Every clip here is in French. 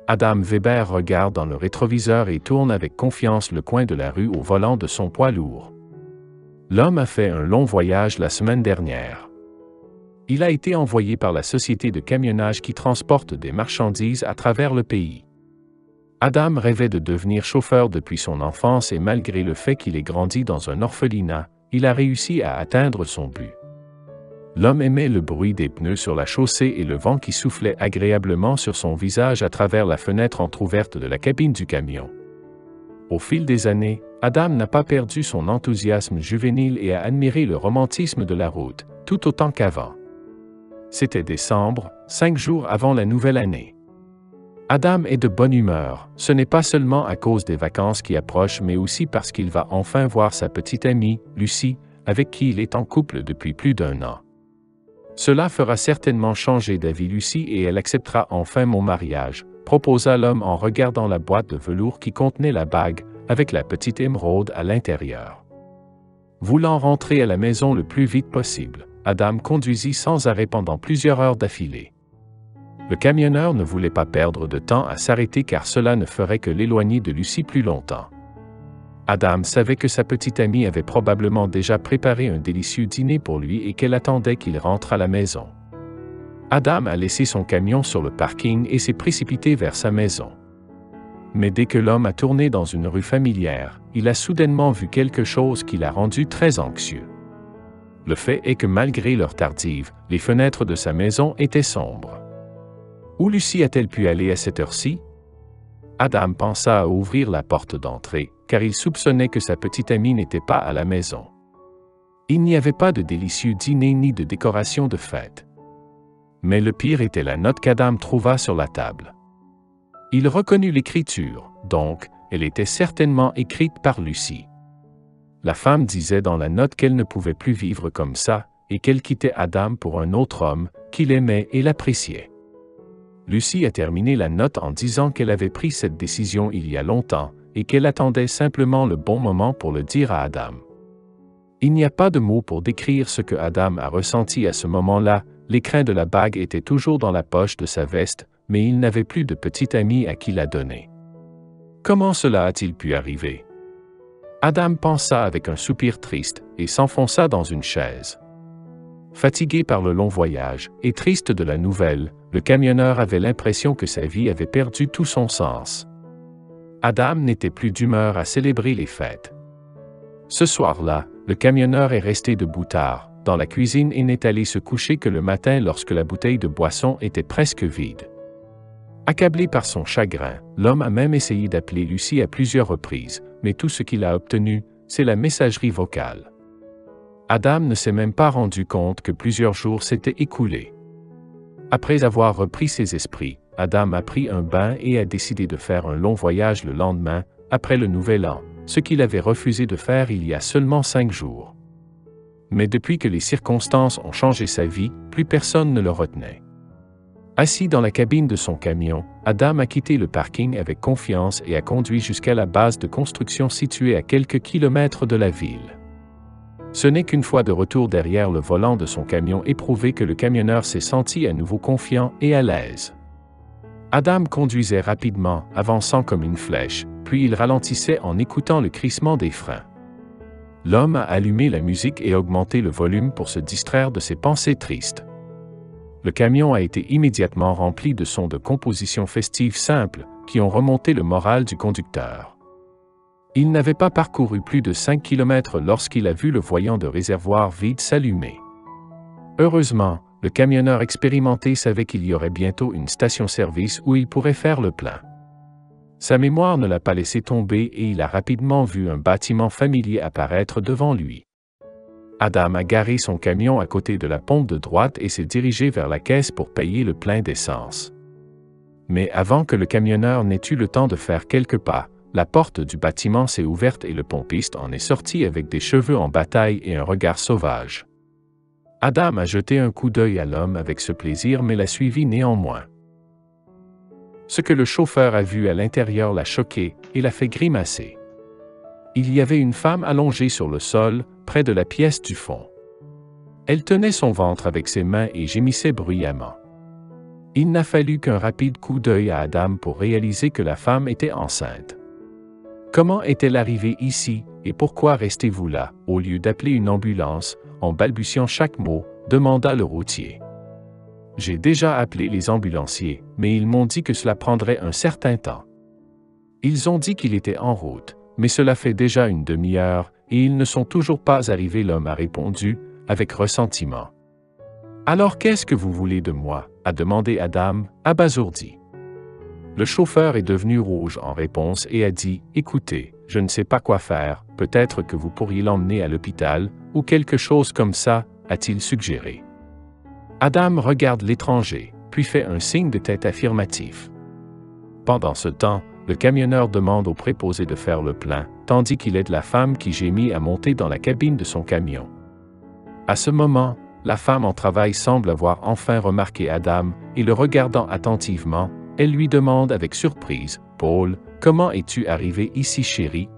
Adam Weber regarde dans le rétroviseur et tourne avec confiance le coin de la rue au volant de son poids lourd. L'homme a fait un long voyage la semaine dernière. Il a été envoyé par la société de camionnage qui transporte des marchandises à travers le pays. Adam rêvait de devenir chauffeur depuis son enfance et malgré le fait qu'il ait grandi dans un orphelinat, il a réussi à atteindre son but. L'homme aimait le bruit des pneus sur la chaussée et le vent qui soufflait agréablement sur son visage à travers la fenêtre entrouverte de la cabine du camion. Au fil des années, Adam n'a pas perdu son enthousiasme juvénile et a admiré le romantisme de la route, tout autant qu'avant. C'était décembre, 5 jours avant la nouvelle année. Adam est de bonne humeur, ce n'est pas seulement à cause des vacances qui approchent mais aussi parce qu'il va enfin voir sa petite amie, Lucie, avec qui il est en couple depuis plus d'1 an. Cela fera certainement changer d'avis Lucie et elle acceptera enfin mon mariage, proposa l'homme en regardant la boîte de velours qui contenait la bague, avec la petite émeraude à l'intérieur. Voulant rentrer à la maison le plus vite possible, Adam conduisit sans arrêt pendant plusieurs heures d'affilée. Le camionneur ne voulait pas perdre de temps à s'arrêter car cela ne ferait que l'éloigner de Lucie plus longtemps. Adam savait que sa petite amie avait probablement déjà préparé un délicieux dîner pour lui et qu'elle attendait qu'il rentre à la maison. Adam a laissé son camion sur le parking et s'est précipité vers sa maison. Mais dès que l'homme a tourné dans une rue familière, il a soudainement vu quelque chose qui l'a rendu très anxieux. Le fait est que malgré l'heure tardive, les fenêtres de sa maison étaient sombres. Où Lucie a-t-elle pu aller à cette heure-ci? Adam pensa à ouvrir la porte d'entrée, car il soupçonnait que sa petite amie n'était pas à la maison. Il n'y avait pas de délicieux dîner ni de décoration de fête. Mais le pire était la note qu'Adam trouva sur la table. Il reconnut l'écriture, donc, elle était certainement écrite par Lucie. La femme disait dans la note qu'elle ne pouvait plus vivre comme ça, et qu'elle quittait Adam pour un autre homme, qu'il aimait et l'appréciait. Lucie a terminé la note en disant qu'elle avait pris cette décision il y a longtemps, et qu'elle attendait simplement le bon moment pour le dire à Adam. Il n'y a pas de mots pour décrire ce que Adam a ressenti à ce moment-là, l'écrin de la bague était toujours dans la poche de sa veste, mais il n'avait plus de petite amie à qui la donner. Comment cela a-t-il pu arriver? Adam pensa avec un soupir triste, et s'enfonça dans une chaise. Fatigué par le long voyage, et triste de la nouvelle, le camionneur avait l'impression que sa vie avait perdu tout son sens. Adam n'était plus d'humeur à célébrer les fêtes. Ce soir-là, le camionneur est resté debout tard, dans la cuisine et n'est allé se coucher que le matin lorsque la bouteille de boisson était presque vide. Accablé par son chagrin, l'homme a même essayé d'appeler Lucie à plusieurs reprises, mais tout ce qu'il a obtenu, c'est la messagerie vocale. Adam ne s'est même pas rendu compte que plusieurs jours s'étaient écoulés. Après avoir repris ses esprits, Adam a pris un bain et a décidé de faire un long voyage le lendemain, après le Nouvel An, ce qu'il avait refusé de faire il y a seulement 5 jours. Mais depuis que les circonstances ont changé sa vie, plus personne ne le retenait. Assis dans la cabine de son camion, Adam a quitté le parking avec confiance et a conduit jusqu'à la base de construction située à quelques kilomètres de la ville. Ce n'est qu'une fois de retour derrière le volant de son camion éprouvé que le camionneur s'est senti à nouveau confiant et à l'aise. Adam conduisait rapidement, avançant comme une flèche, puis il ralentissait en écoutant le crissement des freins. L'homme a allumé la musique et augmenté le volume pour se distraire de ses pensées tristes. Le camion a été immédiatement rempli de sons de composition festive simples, qui ont remonté le moral du conducteur. Il n'avait pas parcouru plus de 5 kilomètres lorsqu'il a vu le voyant de réservoir vide s'allumer. Heureusement, le camionneur expérimenté savait qu'il y aurait bientôt une station-service où il pourrait faire le plein. Sa mémoire ne l'a pas laissé tomber et il a rapidement vu un bâtiment familier apparaître devant lui. Adam a garé son camion à côté de la pompe de droite et s'est dirigé vers la caisse pour payer le plein d'essence. Mais avant que le camionneur n'ait eu le temps de faire quelques pas, la porte du bâtiment s'est ouverte et le pompiste en est sorti avec des cheveux en bataille et un regard sauvage. Adam a jeté un coup d'œil à l'homme avec ce plaisir mais l'a suivi néanmoins. Ce que le chauffeur a vu à l'intérieur l'a choqué et l'a fait grimacer. Il y avait une femme allongée sur le sol, près de la pièce du fond. Elle tenait son ventre avec ses mains et gémissait bruyamment. Il n'a fallu qu'un rapide coup d'œil à Adam pour réaliser que la femme était enceinte. Comment est-elle arrivée ici, et pourquoi restez-vous là, au lieu d'appeler une ambulance, en balbutiant chaque mot, demanda le routier. J'ai déjà appelé les ambulanciers, mais ils m'ont dit que cela prendrait un certain temps. Ils ont dit qu'il était en route, mais cela fait déjà une demi-heure, et ils ne sont toujours pas arrivés, l'homme a répondu, avec ressentiment. Alors qu'est-ce que vous voulez de moi? A demandé Adam, abasourdi. Le chauffeur est devenu rouge en réponse et a dit, écoutez, je ne sais pas quoi faire, peut-être que vous pourriez l'emmener à l'hôpital, ou quelque chose comme ça, a-t-il suggéré. Adam regarde l'étranger, puis fait un signe de tête affirmatif. Pendant ce temps, le camionneur demande au préposé de faire le plein, tandis qu'il aide la femme qui gémit à monter dans la cabine de son camion. À ce moment, la femme en travail semble avoir enfin remarqué Adam, et le regardant attentivement, elle lui demande avec surprise, « Paul, comment es-tu arrivé ici, chérie? »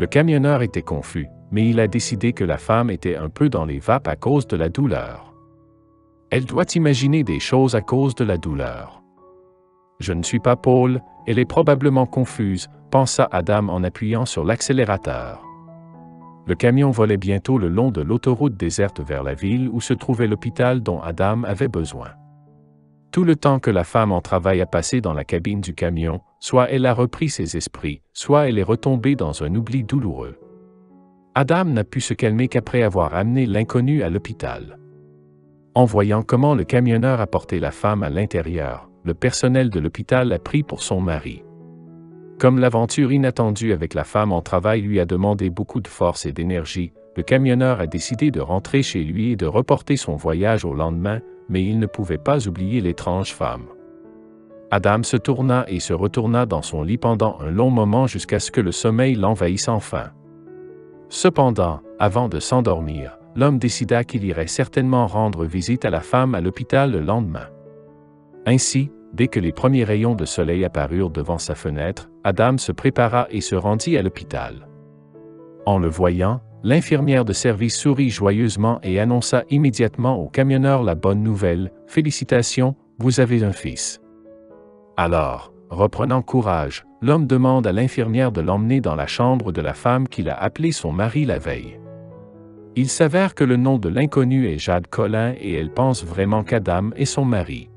Le camionneur était confus, mais il a décidé que la femme était un peu dans les vapes à cause de la douleur. Elle doit imaginer des choses à cause de la douleur. Je ne suis pas Paul, elle est probablement confuse, pensa Adam en appuyant sur l'accélérateur. Le camion volait bientôt le long de l'autoroute déserte vers la ville où se trouvait l'hôpital dont Adam avait besoin. Tout le temps que la femme en travail a passé dans la cabine du camion, soit elle a repris ses esprits, soit elle est retombée dans un oubli douloureux. Adam n'a pu se calmer qu'après avoir amené l'inconnu à l'hôpital. En voyant comment le camionneur a porté la femme à l'intérieur, le personnel de l'hôpital l'a pris pour son mari. Comme l'aventure inattendue avec la femme en travail lui a demandé beaucoup de force et d'énergie, le camionneur a décidé de rentrer chez lui et de reporter son voyage au lendemain, mais il ne pouvait pas oublier l'étrange femme. Adam se tourna et se retourna dans son lit pendant un long moment jusqu'à ce que le sommeil l'envahisse enfin. Cependant, avant de s'endormir, l'homme décida qu'il irait certainement rendre visite à la femme à l'hôpital le lendemain. Ainsi, dès que les premiers rayons de soleil apparurent devant sa fenêtre, Adam se prépara et se rendit à l'hôpital. En le voyant, l'infirmière de service sourit joyeusement et annonça immédiatement au camionneur la bonne nouvelle, « Félicitations, vous avez un fils. » Alors, reprenant courage, l'homme demande à l'infirmière de l'emmener dans la chambre de la femme qu'il a appelée son mari la veille. Il s'avère que le nom de l'inconnu est Jade Collin et elle pense vraiment qu'Adam est son mari.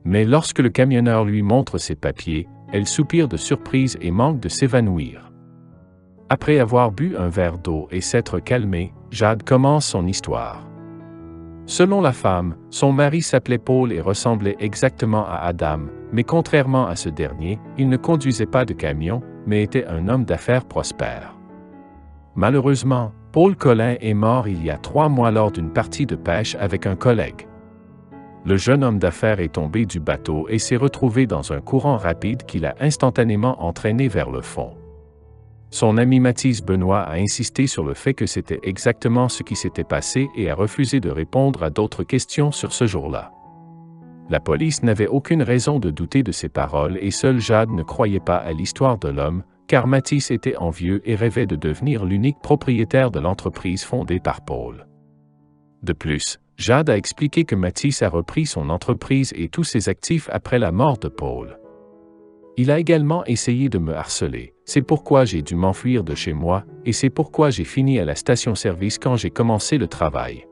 Mais lorsque le camionneur lui montre ses papiers, elle soupire de surprise et manque de s'évanouir. Après avoir bu un verre d'eau et s'être calmée, Jade commence son histoire. Selon la femme, son mari s'appelait Paul et ressemblait exactement à Adam, mais contrairement à ce dernier, il ne conduisait pas de camion, mais était un homme d'affaires prospère. Malheureusement, Paul Collin est mort il y a 3 mois lors d'une partie de pêche avec un collègue. Le jeune homme d'affaires est tombé du bateau et s'est retrouvé dans un courant rapide qui l'a instantanément entraîné vers le fond. Son ami Mathis Benoît a insisté sur le fait que c'était exactement ce qui s'était passé et a refusé de répondre à d'autres questions sur ce jour-là. La police n'avait aucune raison de douter de ses paroles et seul Jade ne croyait pas à l'histoire de l'homme, car Mathis était envieux et rêvait de devenir l'unique propriétaire de l'entreprise fondée par Paul. De plus, Jade a expliqué que Mathis a repris son entreprise et tous ses actifs après la mort de Paul. Il a également essayé de me harceler, c'est pourquoi j'ai dû m'enfuir de chez moi, et c'est pourquoi j'ai fini à la station-service quand j'ai commencé le travail.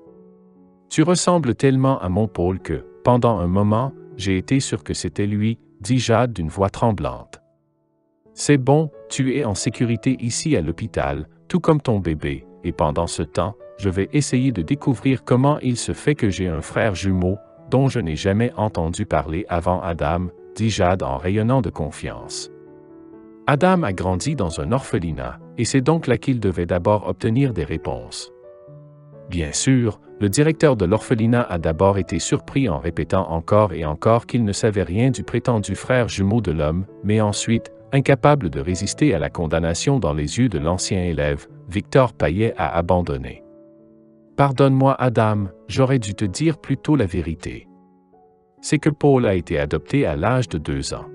Tu ressembles tellement à mon Paul que, pendant un moment, j'ai été sûr que c'était lui, dit Jade d'une voix tremblante. C'est bon, tu es en sécurité ici à l'hôpital, tout comme ton bébé, et pendant ce temps, je vais essayer de découvrir comment il se fait que j'ai un frère jumeau, dont je n'ai jamais entendu parler avant Adam, dit Jade en rayonnant de confiance. Adam a grandi dans un orphelinat, et c'est donc là qu'il devait d'abord obtenir des réponses. Bien sûr, le directeur de l'orphelinat a d'abord été surpris en répétant encore et encore qu'il ne savait rien du prétendu frère jumeau de l'homme, mais ensuite, incapable de résister à la condamnation dans les yeux de l'ancien élève, Victor Payet a abandonné. « Pardonne-moi Adam, j'aurais dû te dire plus tôt la vérité. C'est que Paul a été adopté à l'âge de 2 ans.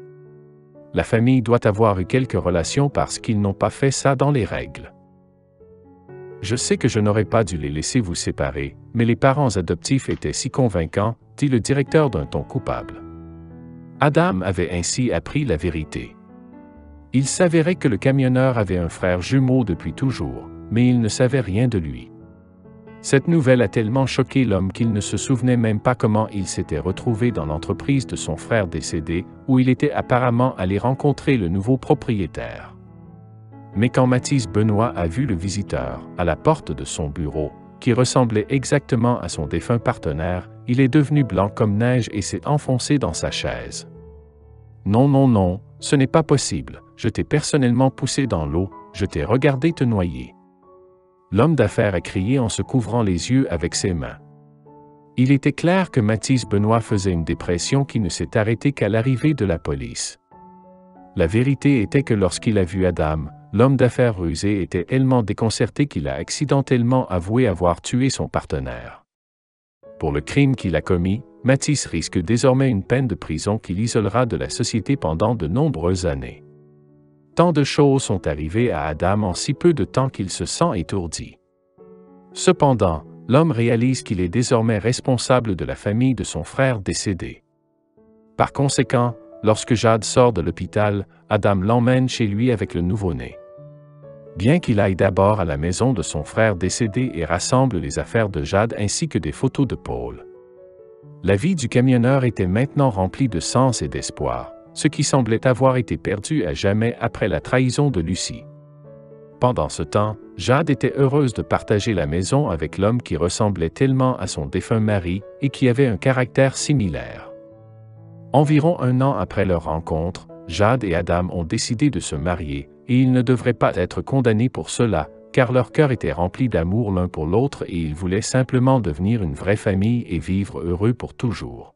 La famille doit avoir eu quelques relations parce qu'ils n'ont pas fait ça dans les règles. Je sais que je n'aurais pas dû les laisser vous séparer, mais les parents adoptifs étaient si convaincants, dit le directeur d'un ton coupable. Adam avait ainsi appris la vérité. Il s'avérait que le camionneur avait un frère jumeau depuis toujours, mais il ne savait rien de lui. Cette nouvelle a tellement choqué l'homme qu'il ne se souvenait même pas comment il s'était retrouvé dans l'entreprise de son frère décédé, où il était apparemment allé rencontrer le nouveau propriétaire. Mais quand Mathis Benoît a vu le visiteur, à la porte de son bureau, qui ressemblait exactement à son défunt partenaire, il est devenu blanc comme neige et s'est enfoncé dans sa chaise. « Non, non, non, ce n'est pas possible, je t'ai personnellement poussé dans l'eau, je t'ai regardé te noyer. » L'homme d'affaires a crié en se couvrant les yeux avec ses mains. Il était clair que Mathis Benoît faisait une dépression qui ne s'est arrêtée qu'à l'arrivée de la police. La vérité était que lorsqu'il a vu Adam, l'homme d'affaires rusé était tellement déconcerté qu'il a accidentellement avoué avoir tué son partenaire. Pour le crime qu'il a commis, Mathis risque désormais une peine de prison qui l'isolera de la société pendant de nombreuses années. Tant de choses sont arrivées à Adam en si peu de temps qu'il se sent étourdi. Cependant, l'homme réalise qu'il est désormais responsable de la famille de son frère décédé. Par conséquent, lorsque Jade sort de l'hôpital, Adam l'emmène chez lui avec le nouveau-né. Bien qu'il aille d'abord à la maison de son frère décédé et rassemble les affaires de Jade ainsi que des photos de Paul. La vie du camionneur était maintenant remplie de sens et d'espoir, ce qui semblait avoir été perdu à jamais après la trahison de Lucie. Pendant ce temps, Jade était heureuse de partager la maison avec l'homme qui ressemblait tellement à son défunt mari et qui avait un caractère similaire. Environ un an après leur rencontre, Jade et Adam ont décidé de se marier, et ils ne devraient pas être condamnés pour cela, car leur cœur était rempli d'amour l'un pour l'autre et ils voulaient simplement devenir une vraie famille et vivre heureux pour toujours.